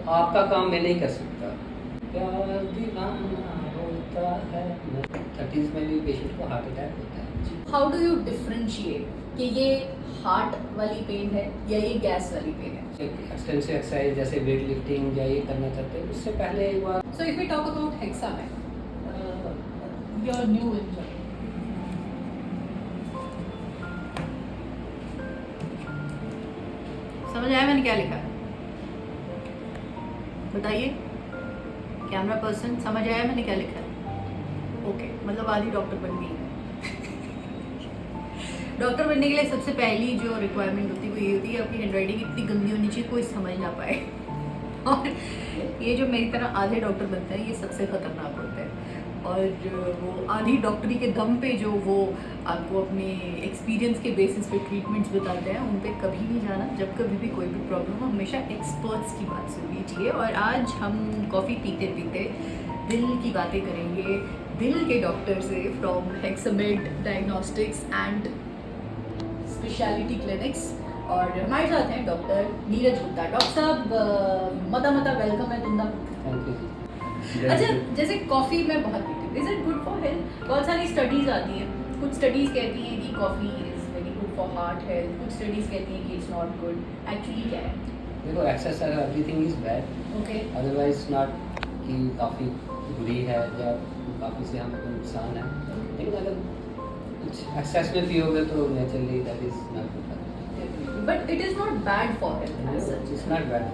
आपका काम मैं नहीं कर सकता। प्यार दीवाना होता है। 30s में भी पेशेंट को हार्ट अटैक होता है। हाउ डू यू डिफरेंशिएट कि ये हार्ट वाली पेन है या ये गैस वाली पेन है? एक्सटेंसिव एक्सरसाइज जैसे वेट लिफ्टिंग या ये करना चाहते हैं, उससे पहले एक बार so if we talk about Hexamed, your new injury, समझ आया मैंने क्या लिखा है? बताइए कैमरा पर्सन, समझ आया मैंने क्या लिखा है? ओके, मतलब आधी डॉक्टर बन गई है। डॉक्टर बनने के लिए सबसे पहली जो रिक्वायरमेंट होती है वो ये होती है आपकी हैंडराइटिंग इतनी गंदी होनी चाहिए कोई समझ ना पाए। और ये जो मेरी तरह आधे डॉक्टर बनते हैं ये सबसे खतरनाक होते हैं। और वो आधी डॉक्टरी के दम पे जो वो आपको अपने एक्सपीरियंस के बेसिस पे ट्रीटमेंट्स बताते हैं, उन पे कभी नहीं जाना। जब कभी भी कोई भी प्रॉब्लम हो हमेशा एक्सपर्ट्स की बात सुननी चाहिए। और आज हम कॉफ़ी पीते पीते दिल की बातें करेंगे दिल के डॉक्टर से, from Hexamed diagnostics and specialty clinics. और हमारे साथ हैं डॉक्टर नीरज गुप्ता। डॉक्टर साहब मता वेलकम है तुंदा। Thank you. अच्छा, जैसे कॉफ़ी मैं बहुत पीती हूँ, is it good for health? बहुत सारी स्टडीज़ आती हैं, कुछ स्टडीज़ कहती हैं कि coffee is very good for heart health, कुछ स्टडीज़ कहती हैं कि इट्स नॉट गुड। एक्चुअली क्या है? देखो, excess everything is bad, okay, otherwise not कि काफ़ी बुरी है या काफ़ी से हमें कोई नुकसान है। लेकिन अगर कुछ एक्सेस में पियोगे तो naturally that is not good. But it is not bad for health as such. It's not bad.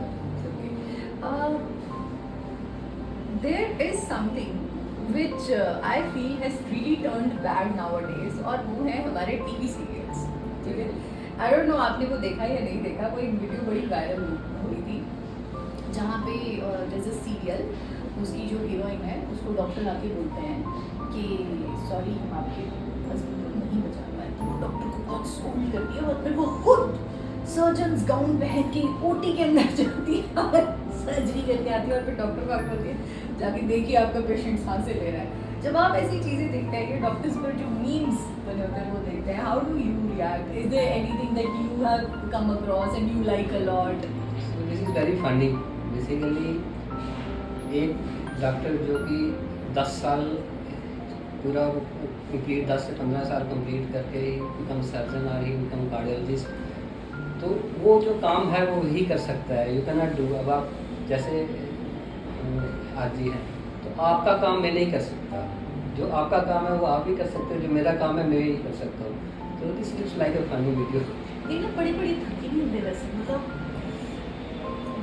There is something which I feel has really turned bad nowadays, और वो है हमारे टीवी सीरियल्स। ठीक है, I don't know आपने वो देखा या नहीं देखा। वो एक वीडियो बड़ी वायरल हुई थी जहाँ पे जैसे सीरियल, उसकी जो हीरोइन है उसको डॉक्टर आके बोलते हैं कि सॉरी हम आपके हस्बैंड को नहीं बचा पाए। तो वो डॉक्टर को बहुत स्कूल करती है और फिर वो खुद सर्जन्स गाउन पहन के ओटी के अंदर जाती है और सर्जरी करके आती है। और फिर डॉक्टर को आपको बोलती है जाके देखिए आपका पेशेंट सांसें ले रहा है। जब आप ऐसी चीज़ें देखते हैं कि डॉक्टर्स पर जो मीम्स बने होते हैं वो देखते हैं, how do you react? Is there anything that you have come across and you like a lot? So this is very funny. Basically एक डॉक्टर जो कि 10 साल पूरा कंप्लीट, 10 से 15 साल कंप्लीट करके ही बिकम सर्जन और ही बिकम कार्डियोलॉजिस्ट, तो वो जो काम है वो ही कर सकता है। You can not do. अब आप जैसे आज जी हैं, तो आपका काम मैं नहीं कर सकता। जो आपका काम है वो आप ही कर सकते हो, जो मेरा काम है मैं ही कर सकता हूँ। तो this looks like a funny video. ये ना बड़ी बड़ी थकी नहीं होते वैसे। मतलब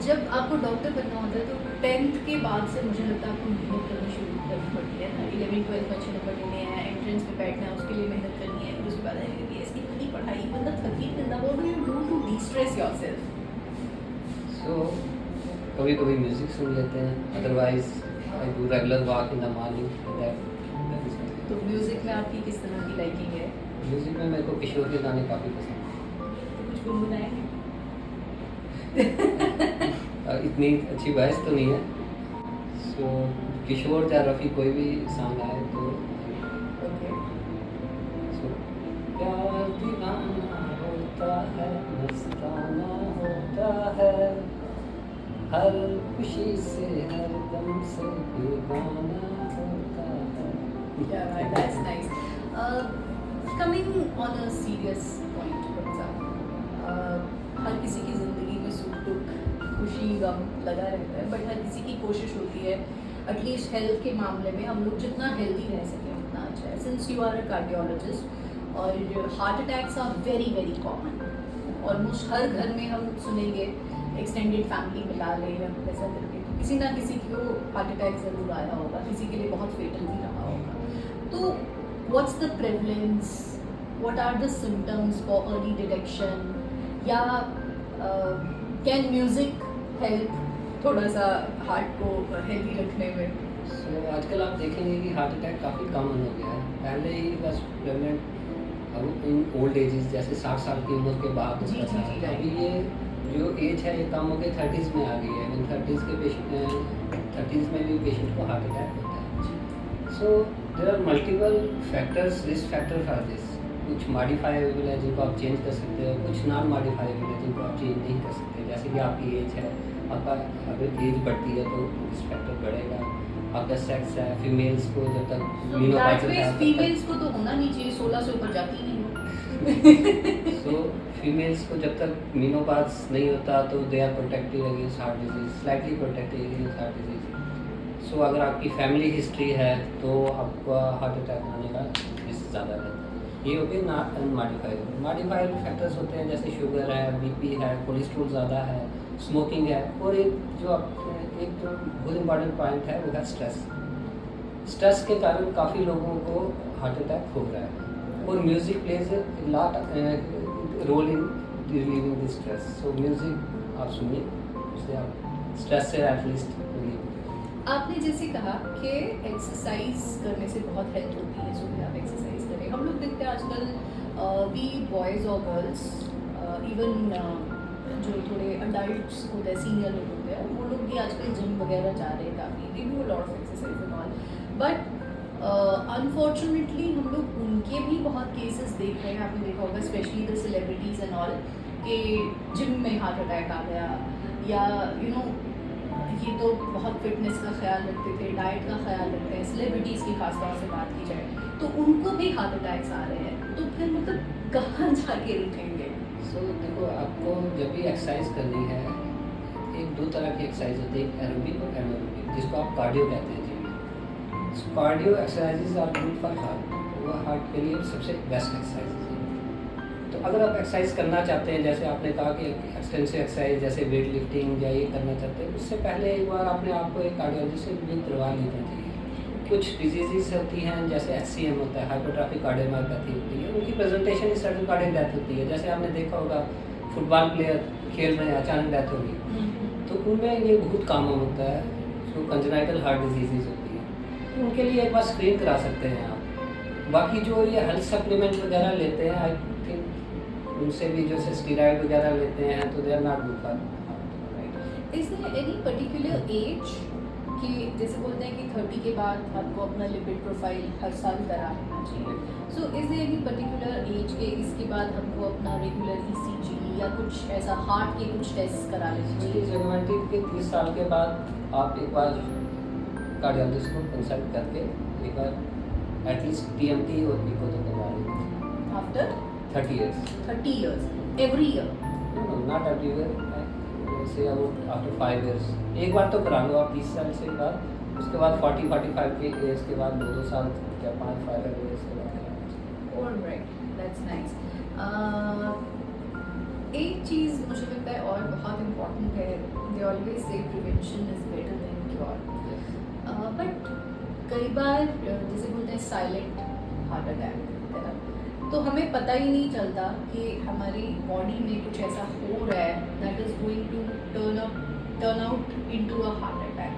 जब आपको डॉक्टर बनना होता है तो 10th के बाद से मुझे लगता है आपको मेहनत करनी शुरू करनी पड़ती है ना। 11th-12th में अच्छे नंबर लेने हैं, एंट्रेंस में बैठना है, उसके लिए मेहनत करनी है। फिर उसके बाद इसकी इतनी पढ़ाई, बंदा थक ही नहीं। What do you do to distress yourself? So कभी कभी म्यूज़िक सुन लेते हैं, otherwise I do regular walk in the morning. तो म्यूजिक में आपकी किस तरह की लाइकिंग है? म्यूज़िक में मेरे को किशोर के गाने काफ़ी पसंद तो कुछ गुनगुनाएंगे? हैं। इतनी अच्छी वॉइस तो नहीं है। सो किशोर या रफ़ी कोई भी सॉन्ग आए तो ओके, सो प्यार दीवाना होता है, मस्ताना होता है, हर खुशी से हर गम से बेगाना होता है। yeah, right, that's nice. Coming on a serious point, for example, हर किसी की ज़िंदगी में सुख दुख, खुशी गम लगा रहता है, बट हर किसी की कोशिश होती है एटलीस्ट हेल्थ के मामले में हम लोग जितना हेल्दी रह सकें उतना अच्छा है। Since you are a cardiologist और heart attacks are very very common, almost हर घर में हम सुनेंगे, एक्सटेंडेड फैमिली मिला ले या वैसा करके तो किसी ना किसी को हार्ट अटैक ज़रूर आया होगा, किसी के लिए बहुत फेटल भी रहा होगा। तो what's the prevalence, what are the symptoms for early detection, या कैन म्यूज़िक हेल्प थोड़ा सा हार्ट को हेल्दी रखने में? सो आजकल आप देखेंगे कि हार्ट अटैक काफ़ी कॉमन हो गया है। पहले ही बस प्रेगनेंट अब इन ओल्ड एजेस जैसे 60 साल की उम्र के बाद जी, होता जी, था। जी, अभी ये जो एज है ये कम हो के 30s में आ गई है। इन 30s के पेशेंट 30s में भी पेशेंट को हार्ट अटैक होता है। So there are multiple factors, risk factor for this. कुछ मॉडिफाइबल है जिनको आप चेंज कर सकते हो, कुछ नॉन मॉडिफाइबल है जिनको आप चेंज नहीं कर सकते। जैसे कि आपकी एज है, आपका अगर एज बढ़ती है तो रिस्क फैक्टर बढ़ेगा। आपका सेक्स है, फीमेल्स को जब तक So मेनोपॉज that होता means है फीमेल्स को तो होना नहीं चाहिए, 16 से ऊपर जाती ही नहीं हो। सो फीमेल्स को जब तक मेनोपॉज नहीं होता तो they are protected against heart disease, slightly protected against heart disease. So अगर आपकी फैमिली हिस्ट्री है तो आपका हार्ट अटैक आने का रिस्क ज़्यादा रहता है। ये हो गए ना अनमॉडिफाइड। मॉडिफाइड फैक्टर्स होते हैं जैसे शुगर है, बीपी है, कोलेस्ट्रॉल ज़्यादा है, स्मोकिंग है, और एक जो बहुत इम्पॉर्टेंट पॉइंट है वो है स्ट्रेस। स्ट्रेस के कारण काफ़ी लोगों को हार्ट अटैक हो रहा है, और music plays lot role in relieving the stress. So music आप सुनिए, उससे आप स्ट्रेस से एटलीस्ट रिलीव। आपने जैसे कहा कि एक्सरसाइज करने से बहुत हेल्प होती है, जो भी आप एक्सरसाइज करें। हम लोग देखते हैं आजकल भी बॉयज़ और गर्ल्स, इवन जो थोड़े अडल्ट्स होते हैं, सीनियर लोग होते हैं, वो लोग भी आजकल जिम वगैरह जा रहे हैं काफ़ी, they do a lot of exercise and all. But unfortunately हम लोग उनके भी बहुत केसेस देख रहे हैं, आपने देखा होगा specially the celebrities and all, कि जिम में हार्ट अटैक आ गया, या यू नो ये तो बहुत फिटनेस का ख्याल रखते थे, डाइट का ख्याल रखते हैं, सेलिब्रिटीज़ की खास तौर से बात की जाए तो उनको भी हार्ट अटैक्स आ रहे हैं। तो फिर मतलब कहाँ जाके रुकेंगे? सो देखो, आपको जब भी एक्सरसाइज करनी है, एक दो तरह की एक्सरसाइज होती है, एक एरोबिक और एनारोबिक, जिसको आप कार्डियो कहते हैं जिम में। Cardio exercises are good for heart, वो हार्ट के लिए सबसे बेस्ट एक्सरसाइज है। तो अगर आप एक्सरसाइज करना चाहते हैं, जैसे आपने कहा कि एक्सटेंसिव एक्सरसाइज जैसे वेट लिफ्टिंग या ये करना चाहते हैं, उससे पहले एक बार आपने आपको एक कार्डियोलॉजिस्ट से भी करवा लेना चाहिए। कुछ डिजीज़ होती हैं जैसे HCM होता है, हाइपोट्रोफिक कार्डियोमायोपैथी होती है, उनकी प्रेजेंटेशन इस सडन कार्डियक डेथ होती है। जैसे आपने देखा होगा फुटबॉल प्लेयर खेल रहे हैं, अचानक डेथ होगी, तो उनमें ये बहुत कॉमन होता है, जो कंजेनाइटल हार्ट डिजीज़ होती है। तो उनके लिए एक बार स्क्रीन करा सकते हैं आप। बाकी जो ये हेल्थ सप्लीमेंट वगैरह लेते हैं, आई थिंक उनसे भी जैसे स्टीरॉयड वगैरह लेते हैं, तो they are not good for heart. Is there any particular age कि जैसे बोलते हैं कि 30 के बाद आपको अपना लिपिड प्रोफाइल हर साल करा लेना चाहिए, so is there any particular age के इसके बाद हमको अपना रेगुलर ECG या कुछ ऐसा हार्ट के कुछ टेस्ट करा लेना चाहिए? रोमांटिक के 30 साल के बाद आप एक बार कार्डियोलॉजिस्ट को कंसल्ट करके एक बार एटलीस्ट TMT और इको तो करवा लेंगे। After 30 years 30 years every year? No not every year, say about after 5 years एक बार तो करा लो आप 30 साल से बाद। उसके बाद 40-45 के एज के बाद 2-2 साल या 5-5 years के बाद कराना चाहिए। Alright, that's nice. एक चीज़ मुझे लगता है और बहुत इम्पोर्टेंट है, they always say prevention is better than cure, but कई बार जैसे बोलते हैं साइलेंट हार्ट अटैक है ना, तो हमें पता ही नहीं चलता कि हमारी बॉडी में कुछ ऐसा हो रहा है that is going to turn out into a heart attack.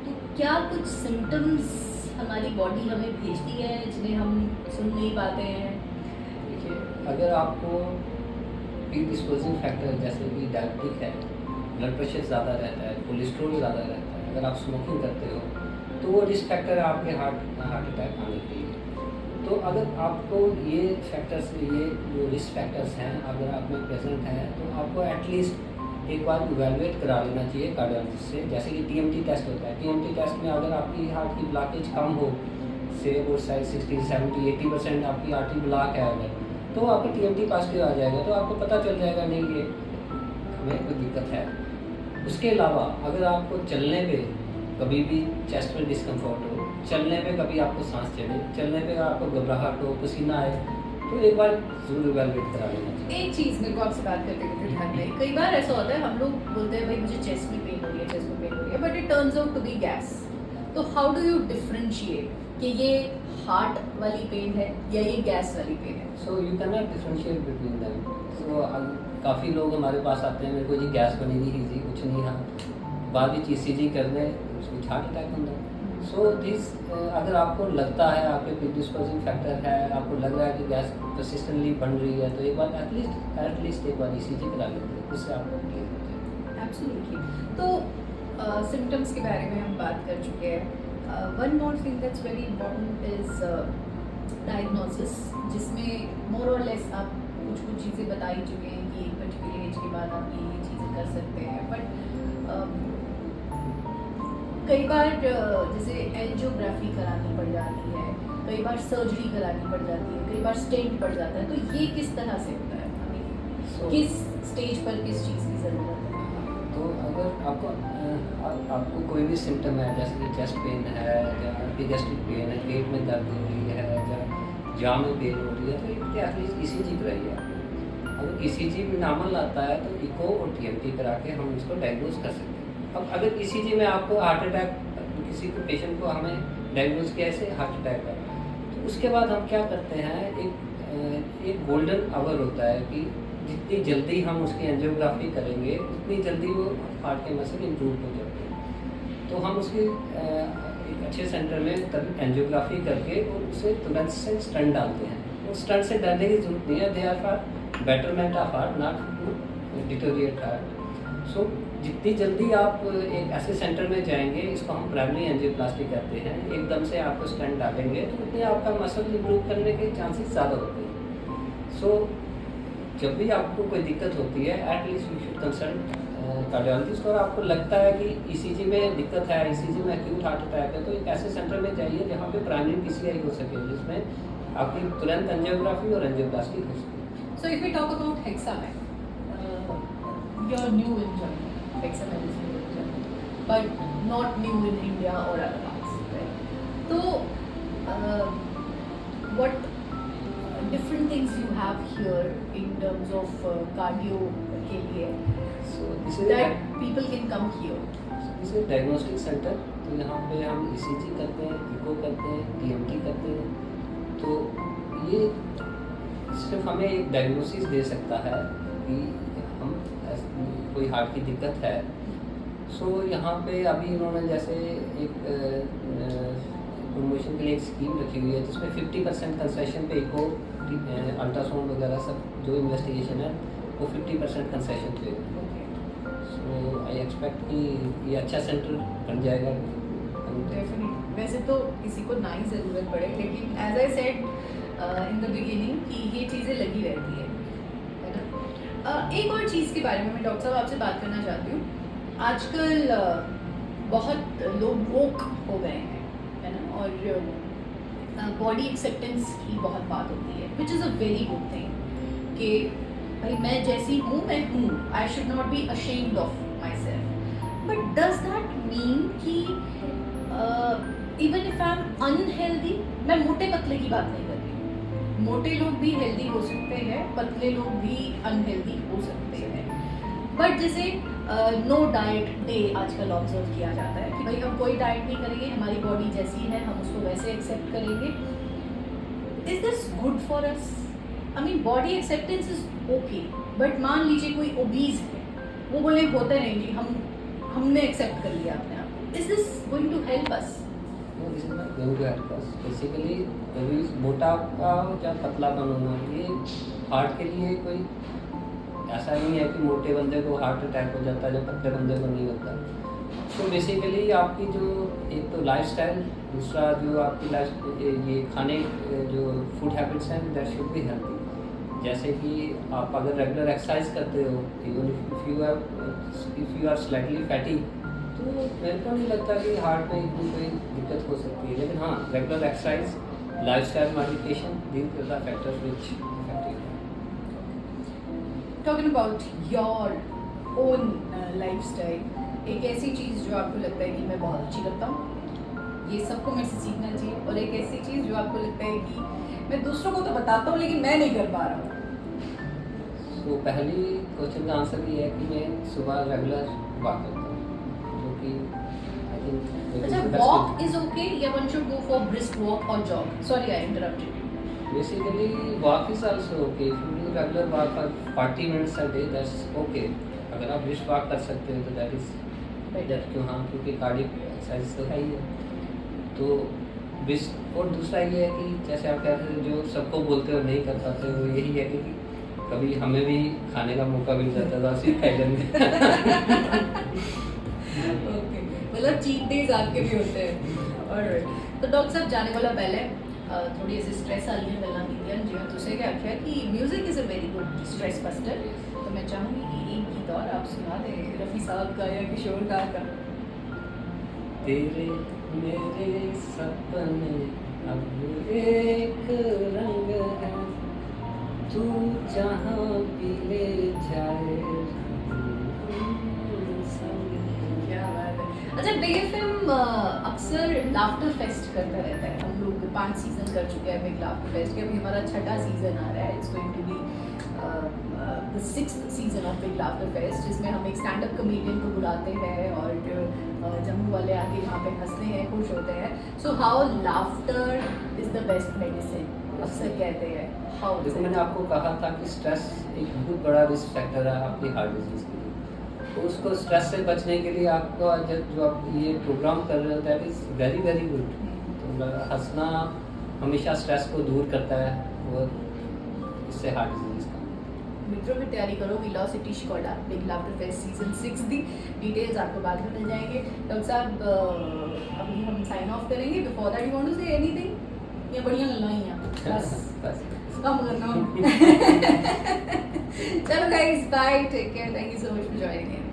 तो क्या कुछ सिम्टम्स हमारी बॉडी हमें भेजती है जिन्हें हम सुन नहीं पाते हैं? देखिए, अगर आपको प्रीडिस्पोजिंग फैक्टर जैसे कि डायबिटिक है, ब्लड प्रेशर ज़्यादा रहता है, कोलेस्ट्रॉल ज़्यादा रहता है, अगर आप स्मोकिंग करते हो तो वो रिस्क फैक्टर है आपके हार्ट अटैक आने के लिए। तो अगर आपको ये फैक्टर्स, ये जो रिस्क फैक्टर्स हैं अगर आप में प्रेजेंट हैं, तो आपको एटलीस्ट एक बार इवैल्यूएट करा लेना चाहिए कार्डियोलॉजिस्ट से। जैसे कि TMT टेस्ट होता है, TMT टेस्ट में अगर आपकी हार्ट की ब्लॉकेज कम हो, से वो शायद 60-70-80% आपकी आर्टरी ब्लॉक है अगर, तो आपका TMT पॉजिटिव आ जाएगा, तो आपको पता चल जाएगा नहीं ये हमें कोई दिक्कत है। उसके अलावा अगर आपको चलने पे कभी भी चेस्ट में डिस्कम्फर्ट हो, चलने पे कभी आपको सांस चढ़े, चलने पे आपको घबराहट हो, पसीना आए, तो एक बार जरूर इवैल्यूएट करा लेना चाहिए। एक चीज़ मेरे को आपसे बात करते करते ध्यान में, कई बार ऐसा होता है हम लोग बोलते हैं भाई मुझे चेस्ट में पेन हो रही है, चेस्ट में पेन हो रही है, but it turns out to be gas. तो हाउ डू यू डिफरेंशिएट कि ये हार्ट वाली पेन है या ये गैस वाली पेन है? So you can not differentiate between them. So काफ़ी लोग हमारे पास आते हैं, मेरे को जी गैस बनी नहीं जी, कुछ नहीं हाँ, बाद में ECG करने उसको हार्ट अटैक होता है। सो दिस अगर आपको लगता है आपके प्रीडिस्पोजिंग फैक्टर है, आपको लग रहा है कि गैस परसिस्टेंटली बन रही है, तो एक बार एटलीस्ट एक बार ECG करा लेते हैं, उससे आपको क्लियर हो जाएगा। एब्सोल्युटली। तो सिम्टम्स के बारे में हम बात कर चुके हैं। One more thing that's very important is diagnosis, जिसमें मोर और लेस आप कुछ चीज़ें बता ही चुके हैं कि एक पर्टिकुलर एज के बाद आप ये चीज़ें कर सकते हैं, बट कई बार जैसे एंजियोग्राफी करानी पड़ जाती है, कई बार सर्जरी करानी पड़ जाती है, कई बार स्टेंट पड़ जाता है, तो ये किस तरह से होता है? किस स्टेज पर किस चीज़ की ज़रूरत है? तो अगर आपको कोई भी सिम्टम है, जैसे कि चेस्ट पेन है या एपिगैस्ट्रिक पेन है, पेट में दर्द हो रही है या जाम में पेन हो रही है, तो इसके एटलीस्ट ECG कराइए। अगर ECG में नॉर्मल आता है तो इको और TMT करा के हम इसको डायग्नोज कर सकते हैं। अब अगर ECG में आपको हार्ट अटैक, किसी को पेशेंट को हमें डायग्नोज किया ऐसे हार्ट अटैक का, तो उसके बाद हम क्या करते हैं, एक गोल्डन आवर होता है कि जितनी जल्दी हम उसकी एंजियोग्राफी करेंगे उतनी जल्दी वो हार्ट के मसल इम्प्रूव हो जाते हैं। तो हम उसकी एक अच्छे सेंटर में तब एंजियोग्राफी करके और उसे तुरंत से स्टंट डालते हैं। और स्टंट से डरने की जरूरत नहीं है, they are for betterment of heart, not to deteriorate heart. So जितनी जल्दी आप एक ऐसे सेंटर में जाएंगे, इसको हम प्राइमरी एंजियोप्लास्टी कहते हैं, एकदम से आपको स्टंट डालेंगे तो उतनी आपका मसल इम्प्रूव करने के चांसेस ज़्यादा होते हैं। सो जब भी आपको कोई दिक्कत होती है, at least you should consult cardiologist. और आपको लगता है कि ECG में दिक्कत है, ECG में एक्यूट हार्ट अटैक है, तो एक ऐसे सेंटर में जाइए जहाँ पे प्राइमरी PCI हो सके, जिसमें आपकी तुरंत एंजियोग्राफी और एंजियोप्लास्टी हो सके। So if we talk about Hexamed, you're new in Germany. Hexamed is new in Germany, but not new in India or other parts, right? So, what different things you have here in terms of cardio के लिए, So this is that people can come here. इसे diagnostic centre, तो यहाँ पे हम ECG करते हैं, eco करते हैं, TMT करते हैं। तो ये सिर्फ हमें एक डायग्नोसिस दे सकता है कि हम कोई हार्ट की दिक्कत है। सो यहाँ पे अभी उन्होंने जैसे एक प्रमोशन के लिए एक स्कीम रखी हुई है जिसमें 50% कंसेशन पे इको, अल्ट्रासाउंड वगैरह सब जो इन्वेस्टिगेशन है वो 50% कंसेशन पे। सो आई एक्सपेक्ट कि ये अच्छा सेंटर बन जाएगा। Definitely. वैसे तो किसी को ना ही ज़रूरत पड़े, लेकिन as I said in the beginning कि ये चीज़ें लगी रहती है ना। एक और चीज़ के बारे में मैं डॉक्टर साहब आपसे बात करना चाहती हूँ। आजकल बहुत लोग वोक हो गए हैं, है ना, और बॉडी एक्सेप्टेंस की बहुत बात होती है, which is a very good thing कि भाई मैं जैसी हूँ मैं हूँ, I should not be ashamed of my self. But does that mean कि even if I am unhealthy, मैं मोटे पतले की बात नहीं कर रही, मोटे लोग भी हेल्दी हो सकते हैं, पतले लोग भी अनहेल्दी हो सकते हैं। बट जैसे नो डाइट डे आजकल ऑब्जर्व किया जाता है कि भाई हम कोई डाइट नहीं करेंगे, हमारी बॉडी जैसी है हम उसको वैसे एक्सेप्ट करेंगे। Is this good for us? I mean body acceptance is okay, but मान लीजिए कोई ओबीज है, वो बोले होता नहीं जी, हमने एक्सेप्ट कर लिया अपने आप को। Is this going to help us? No, this is not going to help us. Basically, कभी मोटापा या पतलापन होना ये हार्ट के लिए कोई ऐसा नहीं है कि मोटे बंदे को हार्ट अटैक हो जाता है, जो पतले बंदे को नहीं होता। तो बेसिकली आपकी जो एक तो लाइफस्टाइल, दूसरा जो आपकी लाइफ ये खाने जो फूड हैबिट्स हैं, दैट शुड बी हेल्थी। जैसे कि आप अगर रेगुलर एक्सरसाइज करते हो, even if you are slightly fatty, तो मेरे को नहीं लगता कि हार्ट में इतनी कोई दिक्कत हो सकती है। लेकिन हाँ, regular exercise, lifestyle modification, these are the factors which affect. Talking about your own lifestyle, एक ऐसी चीज़ जो आपको लगता है कि मैं बहुत अच्छी करता हूँ, ये सबको मेरे से सीखना चाहिए, और एक ऐसी चीज़ जो आपको लगता है कि मैं दूसरों को तो बताता हूँ लेकिन मैं नहीं कर पा रहा हूँ। तो पहली क्वेश्चन का आंसर ये है कि मैं सुबह रेगुलर वॉक करता हूँ, जो कि आई थिंक अच्छा, वॉक इज ओके या one should go for brisk walk और jog? Sorry I interrupted. Basically walk is also okay, if you do regular walk for 40 minutes a day, that's okay. अगर आप brisk walk कर सकते हो तो that is better. क्यों? हाँ, क्योंकि कार्डियक एक्सरसाइज तो है ही है। तो ब्रिस्क, और दूसरा ये है कि जैसे आप कहते हैं जो सबको बोलते हो नहीं कर पाते हो, यही है कि कभी हमें भी खाने का मौका मिल जाता था, सिर्फ खाई लेंगे। ओके, मतलब चीट डेज आपके भी होते हैं। ऑलराइट, तो डॉक्टर साहब जाने वाला पहले थोड़ी ऐसी स्ट्रेस वाली गल्लां कीतियां, जिवें तुसें क्या आख्या कि music is a very good stress buster. तो मैं चाहूँगी कि एक गीत और आप सुना दें रफ़ी साहब का या किशोर दा का। तेरे मेरे सपने अब एक रंग है, तू जहाँ भी ले जाए हम संग हैं। क्या बात है। अच्छा बिग एफएम अक्सर लाफ्टर फेस्ट करता रहता है। हम लोग 5 सीजन कर चुके हैं बिग लाफ्टर फेस्ट के, अभी हमारा 6ठा सीजन आ रहा है। It's going to be the 6th season of Big Laughter Fest, जिसमें हम एक स्टैंड अप कॉमेडियन को बुलाते हैं और जम्मू वाले आके यहाँ पे हंसते हैं, खुश होते हैं। So how laughter is the best medicine अक्सर कहते हैं। हाउ देखो मैंने आपको कहा था कि स्ट्रेस एक बहुत बड़ा रिस्क फैक्टर है आपकी हार्ट डिजीज़ के लिए। तो उसको स्ट्रेस से बचने के लिए आपको जो आप ये प्रोग्राम कर रहे हो that is very very good. तो हंसना हमेशा स्ट्रेस को दूर करता है और इससे हार्ट डिजीज़ का। मित्रों की तैयारी करो, Velocity Skoda Big Laughter Fest season 6 the details आपको बाद में मिल जाएंगे। डॉक्टर साहब अभी हम साइन ऑफ करेंगे। Before that you want to say anything? ये बढ़िया गल्लां ही हैं बस कम करना। चलो guys bye, take care, thank you so much for joining in.